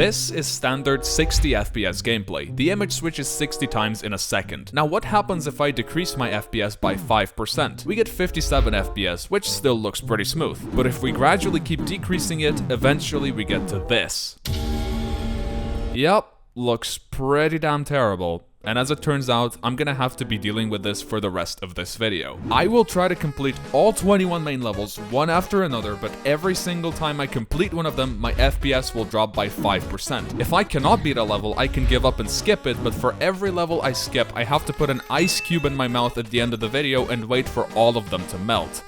This is standard 60 FPS gameplay. The image switches 60 times in a second. Now what happens if I decrease my FPS by 5%? We get 57 FPS, which still looks pretty smooth. But if we gradually keep decreasing it, eventually we get to this. Yep, looks pretty damn terrible. And as it turns out, I'm gonna have to be dealing with this for the rest of this video. I will try to complete all 21 main levels one after another, but every single time I complete one of them, my FPS will drop by 5%. If I cannot beat a level, I can give up and skip it, but for every level I skip, I have to put an ice cube in my mouth at the end of the video and wait for all of them to melt.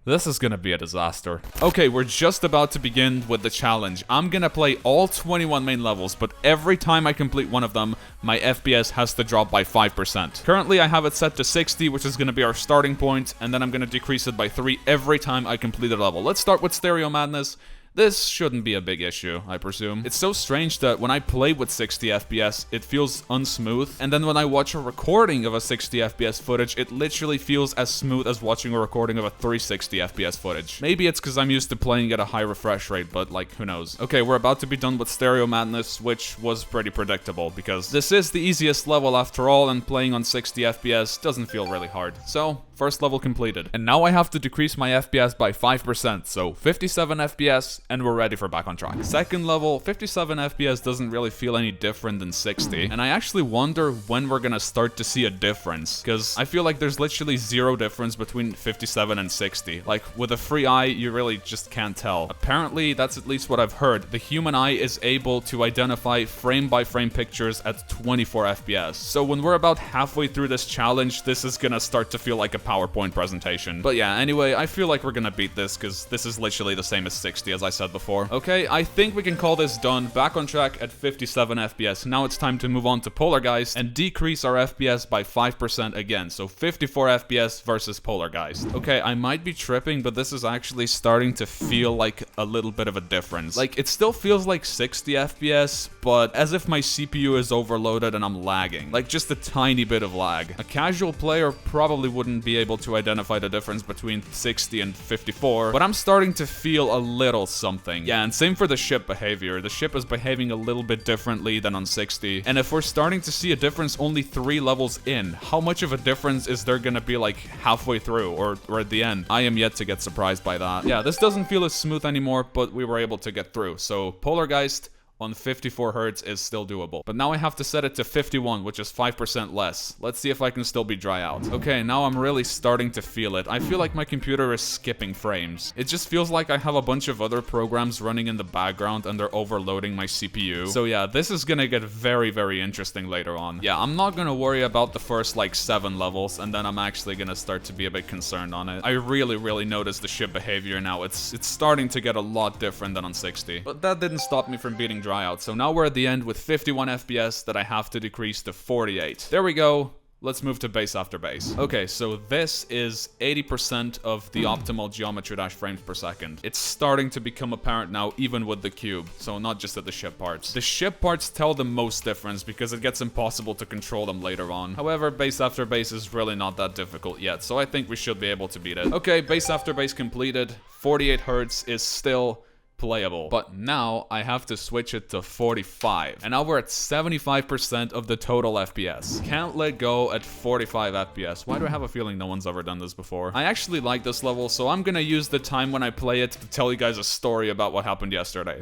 This is gonna be a disaster. Okay, we're just about to begin with the challenge. I'm gonna play all 21 main levels, but every time I complete one of them, my FPS has to drop by 5%. Currently, I have it set to 60, which is gonna be our starting point, and then I'm gonna decrease it by 3 every time I complete a level. Let's start with Stereo Madness. This shouldn't be a big issue, I presume. It's so strange that when I play with 60 FPS, it feels unsmooth, and then when I watch a recording of a 60 FPS footage, it literally feels as smooth as watching a recording of a 360 FPS footage. Maybe it's because I'm used to playing at a high refresh rate, but like, who knows. Okay, we're about to be done with Stereo Madness, which was pretty predictable, because this is the easiest level after all, and playing on 60 FPS doesn't feel really hard. So, first level completed. And now I have to decrease my FPS by 5%, so 57 FPS, and we're ready for back on track. Second level, 57 FPS doesn't really feel any different than 60, and I actually wonder when we're gonna start to see a difference, because I feel like there's literally zero difference between 57 and 60. Like, with a free eye, you really just can't tell. Apparently, that's at least what I've heard. The human eye is able to identify frame-by-frame pictures at 24 FPS. So when we're about halfway through this challenge, this is gonna start to feel like a PowerPoint presentation. But yeah, anyway, I feel like we're gonna beat this, because this is literally the same as 60, as I said before. Okay, I think we can call this done. Back on track at 57 FPS. Now it's time to move on to Polargeist and decrease our FPS by 5% again. So 54 FPS versus Polargeist. Okay, I might be tripping, but this is actually starting to feel like a little bit of a difference. Like, it still feels like 60 FPS, but as if my CPU is overloaded and I'm lagging. Like, just a tiny bit of lag. A casual player probably wouldn't be able to identify the difference between 60 and 54, but I'm starting to feel a little something. Yeah, and same for the ship behavior. The ship is behaving a little bit differently than on 60. And if we're starting to see a difference only 3 levels in, how much of a difference is there gonna be like halfway through or at the end? I am yet to get surprised by that. Yeah, this doesn't feel as smooth anymore, but we were able to get through. So Polargeist on 54 Hz is still doable. But now I have to set it to 51, which is 5% less. Let's see if I can still be dry out. Okay, now I'm really starting to feel it. I feel like my computer is skipping frames. It just feels like I have a bunch of other programs running in the background and they're overloading my CPU. So yeah, this is gonna get very, very interesting later on. Yeah, I'm not gonna worry about the first like 7 levels, and then I'm actually gonna start to be a bit concerned on it. I really notice the ship behavior now. It's starting to get a lot different than on 60. But that didn't stop me from beating dry out. So now we're at the end with 51 FPS that I have to decrease to 48. There we go. Let's move to base after base. Okay, so this is 80% of the optimal geometry dash frames per second. It's starting to become apparent now, even with the cube, so not just at the ship parts. The ship parts tell the most difference because it gets impossible to control them later on. However, base after base is really not that difficult yet, so I think we should be able to beat it. Okay, base after base completed. 48 Hz is still playable, but now I have to switch it to 45, and now we're at 75% of the total FPS. Can't let go at 45 FPS. Why do I have a feeling no one's ever done this before? I actually like this level, so I'm gonna use the time when I play it to tell you guys a story about what happened yesterday.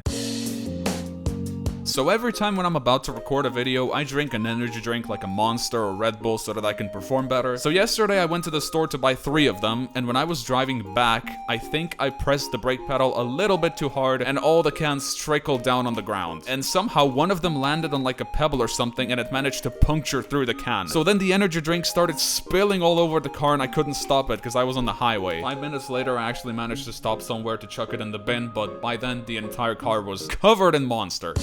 So every time when I'm about to record a video, I drink an energy drink like a Monster or Red Bull so that I can perform better. So yesterday I went to the store to buy 3 of them, and when I was driving back, I think I pressed the brake pedal a little bit too hard and all the cans trickled down on the ground. And somehow one of them landed on like a pebble or something and it managed to puncture through the can. So then the energy drink started spilling all over the car and I couldn't stop it because I was on the highway. 5 minutes later I actually managed to stop somewhere to chuck it in the bin, but by then the entire car was covered in Monster.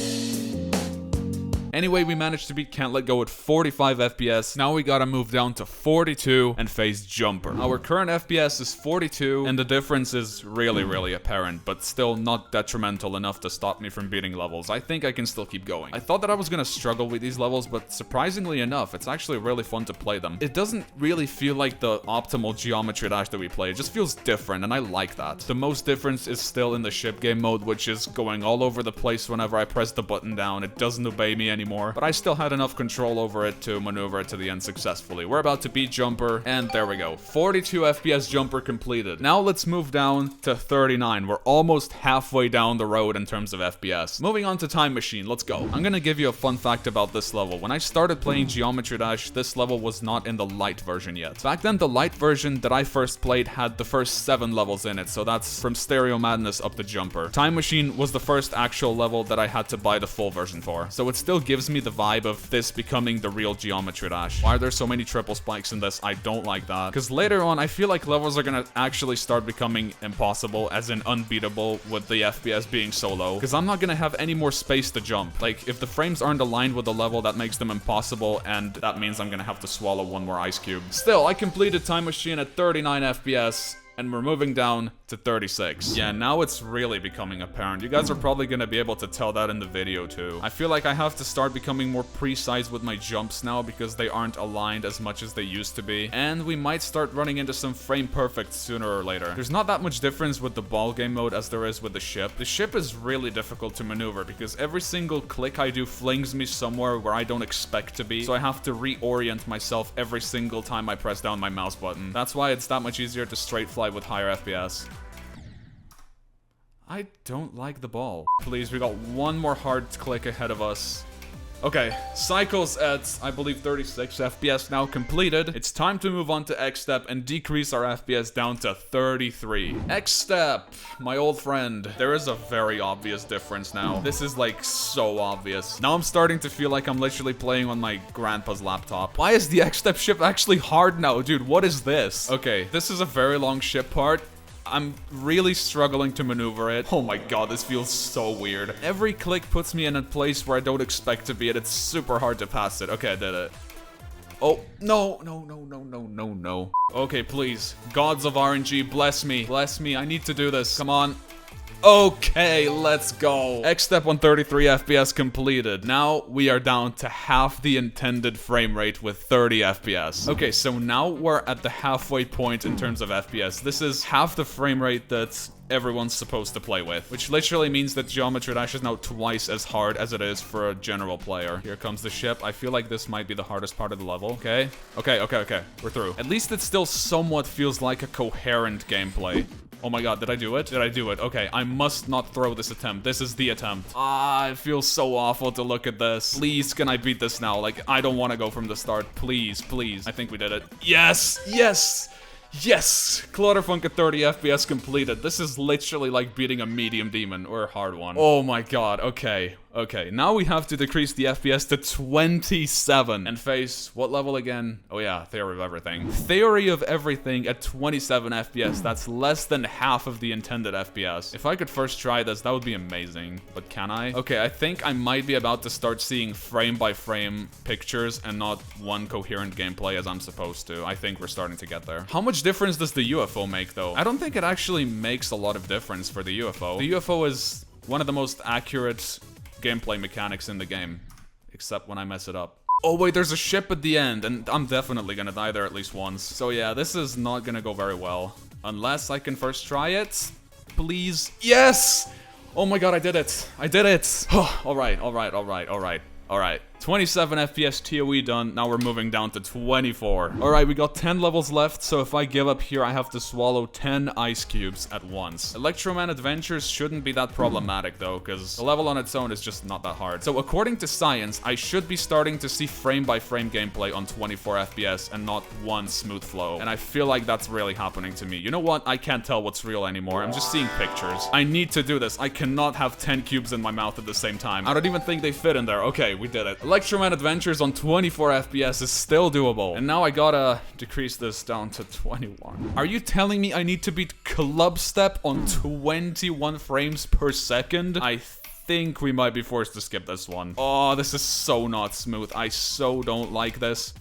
Anyway, we managed to beat Can't Let Go at 45 FPS. Now we gotta move down to 42 and face Jumper. Our current FPS is 42, and the difference is really apparent, but still not detrimental enough to stop me from beating levels. I think I can still keep going. I thought that I was gonna struggle with these levels, but surprisingly enough, it's actually really fun to play them. It doesn't really feel like the optimal geometry dash that we play. It just feels different, and I like that. The most difference is still in the ship game mode, which is going all over the place whenever I press the button down. It doesn't obey me anymore, but I still had enough control over it to maneuver it to the end successfully. We're about to beat Jumper, and there we go. 42 FPS Jumper completed. Now let's move down to 39. We're almost halfway down the road in terms of FPS. Moving on to Time Machine, let's go. I'm gonna give you a fun fact about this level. When I started playing Geometry Dash, this level was not in the light version yet. Back then, the light version that I first played had the first 7 levels in it, so that's from Stereo Madness up to Jumper. Time Machine was the first actual level that I had to buy the full version for, so it still gives me the vibe of this becoming the real Geometry Dash. Why are there so many triple spikes in this? I don't like that, because later on, I feel like levels are gonna actually start becoming impossible, as in unbeatable, with the FPS being so low, because I'm not gonna have any more space to jump. Like, if the frames aren't aligned with the level, that makes them impossible, and that means I'm gonna have to swallow one more ice cube. Still, I completed Time Machine at 39 FPS, and we're moving down to 36. Yeah, now it's really becoming apparent. You guys are probably gonna be able to tell that in the video too. I feel like I have to start becoming more precise with my jumps now because they aren't aligned as much as they used to be. And we might start running into some frame perfect sooner or later. There's not that much difference with the ball game mode as there is with the ship. The ship is really difficult to maneuver because every single click I do flings me somewhere where I don't expect to be. So I have to reorient myself every single time I press down my mouse button. That's why it's that much easier to straight fly with higher FPS. I don't like the ball. Please, we got one more hard click ahead of us. Okay, cycles at, I believe, 36 FPS now completed. It's time to move on to X-Step and decrease our FPS down to 33. X-Step, my old friend. There is a very obvious difference now. This is like so obvious. Now I'm starting to feel like I'm literally playing on my grandpa's laptop. Why is the X-Step ship actually hard now? Dude, what is this? Okay, this is a very long ship part. I'm really struggling to maneuver it. Oh my god, this feels so weird. Every click puts me in a place where I don't expect to be, and it's super hard to pass it. Okay, I did it. Oh, no. Okay, please. Gods of RNG, bless me. Bless me, I need to do this. Come on. Okay, let's go. X-Step on 33 FPS completed. Now we are down to half the intended frame rate with 30 FPS. Okay, so now we're at the halfway point in terms of FPS. This is half the frame rate that everyone's supposed to play with, which literally means that Geometry Dash is now twice as hard as it is for a general player. Here comes the ship. I feel like this might be the hardest part of the level. Okay. We're through. At least it still somewhat feels like a coherent gameplay. Oh my god, did I do it? Did I do it? Okay, I must not throw this attempt. This is the attempt. Ah, it feels so awful to look at this. Please, can I beat this now? Like, I don't want to go from the start. Please, please. I think we did it. Yes! Yes! Yes! Clutterfunk at 30 FPS completed. This is literally like beating a medium demon, or a hard one. Oh my god, okay. Okay, now we have to decrease the FPS to 27 and face what level again? Oh yeah, Theory of Everything. Theory of Everything at 27 FPS. That's less than half of the intended FPS. If I could first try this, that would be amazing. But can I? Okay, I think I might be about to start seeing frame by frame pictures and not one coherent gameplay as I'm supposed to. I think we're starting to get there. How much difference does the UFO make though? I don't think it actually makes a lot of difference for the UFO. The UFO is one of the most accurate gameplay mechanics in the game, except when I mess it up. Oh wait, there's a ship at the end, and I'm definitely gonna die there at least once. So yeah, this is not gonna go very well. Unless I can first try it. Please. Yes! Oh my god, I did it. I did it. Alright. 27 FPS TOE done, now we're moving down to 24. Alright, we got 10 levels left, so if I give up here, I have to swallow 10 ice cubes at once. Electroman Adventures shouldn't be that problematic though, because the level on its own is just not that hard. So according to science, I should be starting to see frame-by-frame gameplay on 24 FPS and not one smooth flow. And I feel like that's really happening to me. You know what? I can't tell what's real anymore. I'm just seeing pictures. I need to do this. I cannot have 10 cubes in my mouth at the same time. I don't even think they fit in there. Okay, we did it. Electroman Adventures on 24 FPS is still doable. And now I gotta decrease this down to 21. Are you telling me I need to beat Club Step on 21 frames per second? I think we might be forced to skip this one. Oh, this is so not smooth. I so don't like this.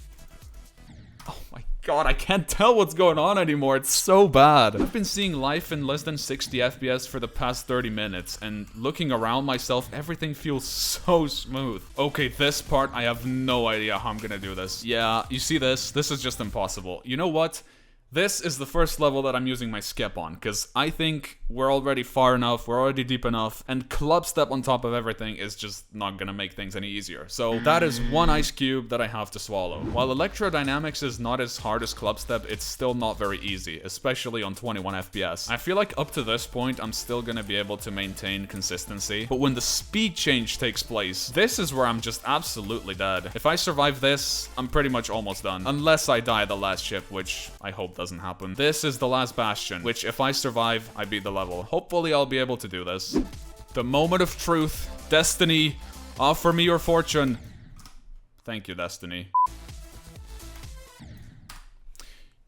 Oh my god, I can't tell what's going on anymore. It's so bad. I've been seeing life in less than 60 FPS for the past 30 minutes, and looking around myself, everything feels so smooth. Okay, this part, I have no idea how I'm gonna do this. Yeah, you see this? This is just impossible. You know what? This is the first level that I'm using my skip on, because I think we're already far enough, we're already deep enough, and club step on top of everything is just not gonna make things any easier. So that is one ice cube that I have to swallow. While electrodynamics is not as hard as club step, it's still not very easy, especially on 21 FPS. I feel like up to this point, I'm still gonna be able to maintain consistency, but when the speed change takes place, this is where I'm just absolutely dead. If I survive this, I'm pretty much almost done. Unless I die at the last ship, which I hope doesn't happen. This is the last bastion, which if I survive, I beat the level. Hopefully I'll be able to do this. The moment of truth. Destiny, offer me your fortune. Thank you, Destiny.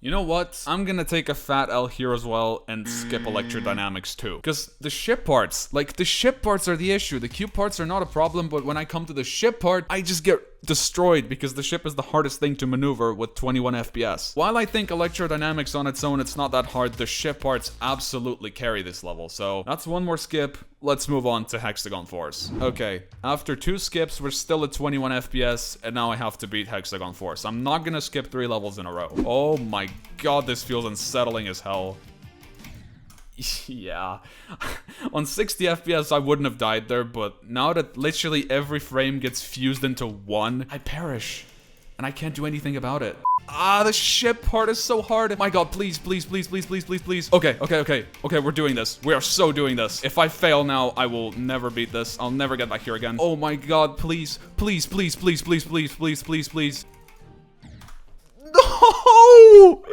You know what? I'm gonna take a fat L here as well and skip electrodynamics too. Because the ship parts, like the ship parts are the issue. The cube parts are not a problem, but when I come to the ship part, I just get destroyed because the ship is the hardest thing to maneuver with 21 FPS. While I think electrodynamics on its own, it's not that hard, the ship parts absolutely carry this level. So that's one more skip. Let's move on to Hexagon Force. Okay, after 2 skips, we're still at 21 FPS, and now I have to beat Hexagon Force. I'm not gonna skip 3 levels in a row. Oh my god, this feels unsettling as hell. Yeah. On 60 FPS, I wouldn't have died there, but now that literally every frame gets fused into one, I perish. And I can't do anything about it. Ah, the ship part is so hard. My god, please, please, please, please, please, please, please. Okay, we're doing this. We are so doing this. If I fail now, I will never beat this. I'll never get back here again. Oh my god, please, please, please, please, please, please, please, please, please. No!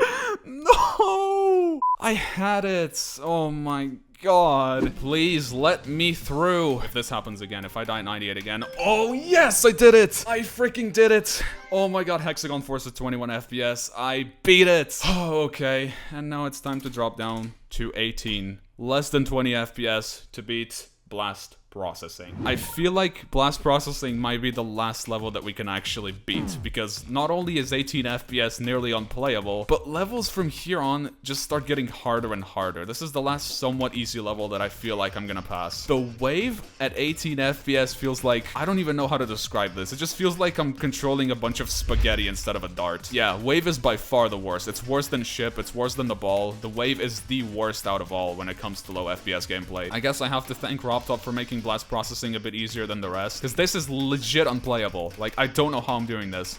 No! I had it. Oh my god. Please let me through. If this happens again, if I die at 98 again. Oh yes, I did it. I freaking did it. Oh my god, Hexagon Force at 21 FPS. I beat it. Oh, okay. And now it's time to drop down to 18. Less than 20 FPS to beat Blast Processing. I feel like Blast Processing might be the last level that we can actually beat, because not only is 18 FPS nearly unplayable, but levels from here on just start getting harder and harder. This is the last somewhat easy level that I feel like I'm gonna pass. The wave at 18 FPS feels like, I don't even know how to describe this. It just feels like I'm controlling a bunch of spaghetti instead of a dart. Yeah, wave is by far the worst. It's worse than ship, it's worse than the ball. The wave is the worst out of all when it comes to low FPS gameplay. I guess I have to thank RobTop for making Blast Processing a bit easier than the rest, because this is legit unplayable. Like, I don't know how I'm doing this.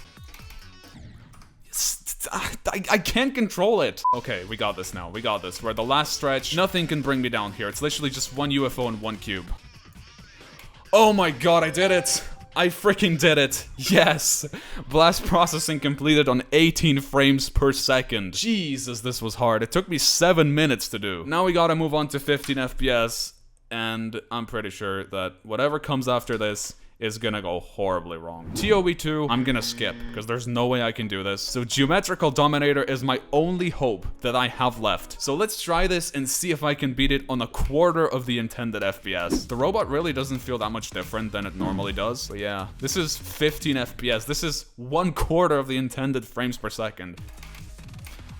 I can't control it. Okay, we got this now. We got this. We're at the last stretch. Nothing can bring me down here. It's literally just one UFO and one cube. Oh my god, I did it. I freaking did it. Yes. Blast Processing completed on 18 frames per second. Jesus, this was hard. It took me 7 minutes to do. Now we gotta move on to 15 FPS. And I'm pretty sure that whatever comes after this is gonna go horribly wrong. TOE2, I'm gonna skip, because there's no way I can do this. So Geometrical Dominator is my only hope that I have left. So let's try this and see if I can beat it on a quarter of the intended FPS. The robot really doesn't feel that much different than it normally does. But yeah, this is 15 FPS. This is 1/4 of the intended frames per second.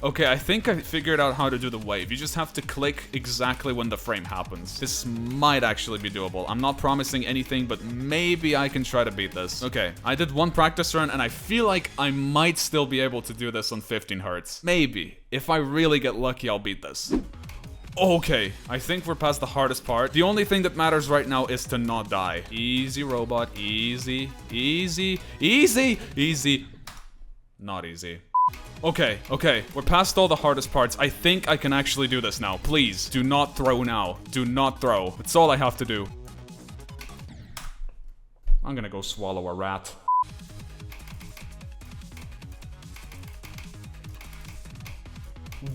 Okay, I think I figured out how to do the wave. You just have to click exactly when the frame happens. This might actually be doable. I'm not promising anything, but maybe I can try to beat this. Okay, I did one practice run, and I feel like I might still be able to do this on 15 Hz. Maybe. If I really get lucky, I'll beat this. Okay, I think we're past the hardest part. The only thing that matters right now is to not die. Easy, robot. Easy. Easy. Easy. Easy. Not easy. Okay, we're past all the hardest parts. I think I can actually do this now. Please, do not throw now. Do not throw. That's all I have to do. I'm gonna go swallow a rat.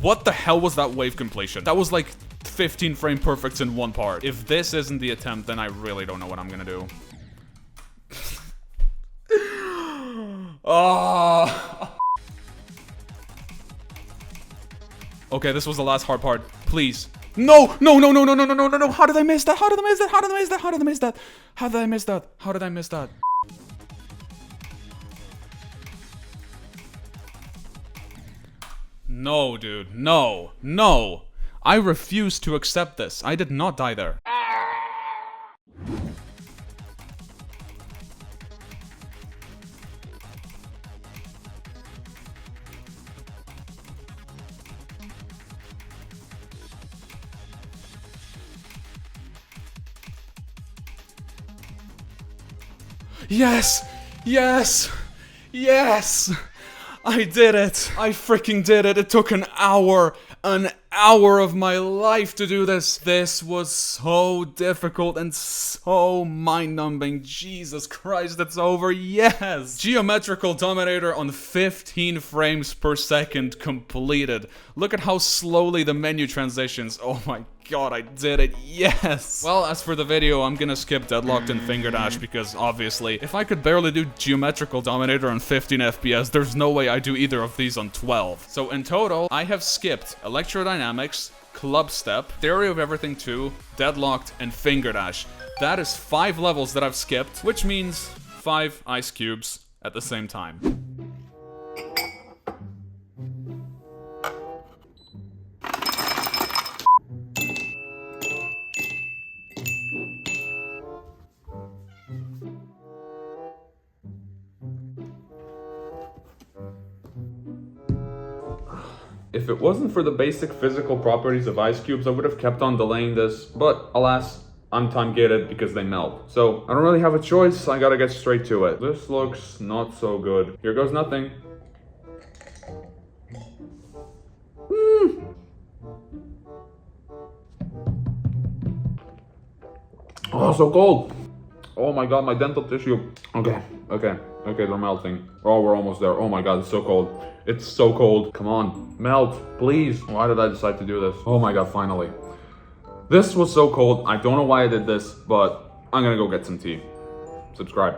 What the hell was that wave completion? That was like 15 frame perfects in one part. If this isn't the attempt, then I really don't know what I'm gonna do. Oh. Okay, this was the last hard part. Please, No, no, no, no, no, no, no, no, no, no. How did I miss that? How did I miss that? How did I miss that? How did I miss that? How did I miss that? How did I miss that? No, dude. No. No. I refuse to accept this. I did not die there. Yes! Yes! Yes! I did it! I freaking did it! It took an hour of my life to do this! This was so difficult and so mind-numbing. Jesus Christ, it's over! Yes! Geometrical Dominator on 15 frames per second completed. Look at how slowly the menu transitions. Oh my god, I did it, yes! Well, as for the video, I'm gonna skip Deadlocked and Finger Dash because, obviously, if I could barely do Geometrical Dominator on 15 FPS, there's no way I do either of these on 12. So in total, I have skipped Electrodynamics, Club Step, Theory of Everything 2, Deadlocked, and Finger Dash. That is 5 levels that I've skipped, which means 5 ice cubes at the same time. If it wasn't for the basic physical properties of ice cubes, I would have kept on delaying this, but alas, I'm time gated because they melt. So I don't really have a choice, I gotta get straight to it. This looks not so good. Here goes nothing. Oh, so cold. Oh my god, my dental tissue. Okay, they're melting. Oh, we're almost there. Oh my god, it's so cold. It's so cold. Come on, melt, please. Why did I decide to do this? Oh my god, finally. This was so cold. I don't know why I did this, but I'm gonna go get some tea. Subscribe.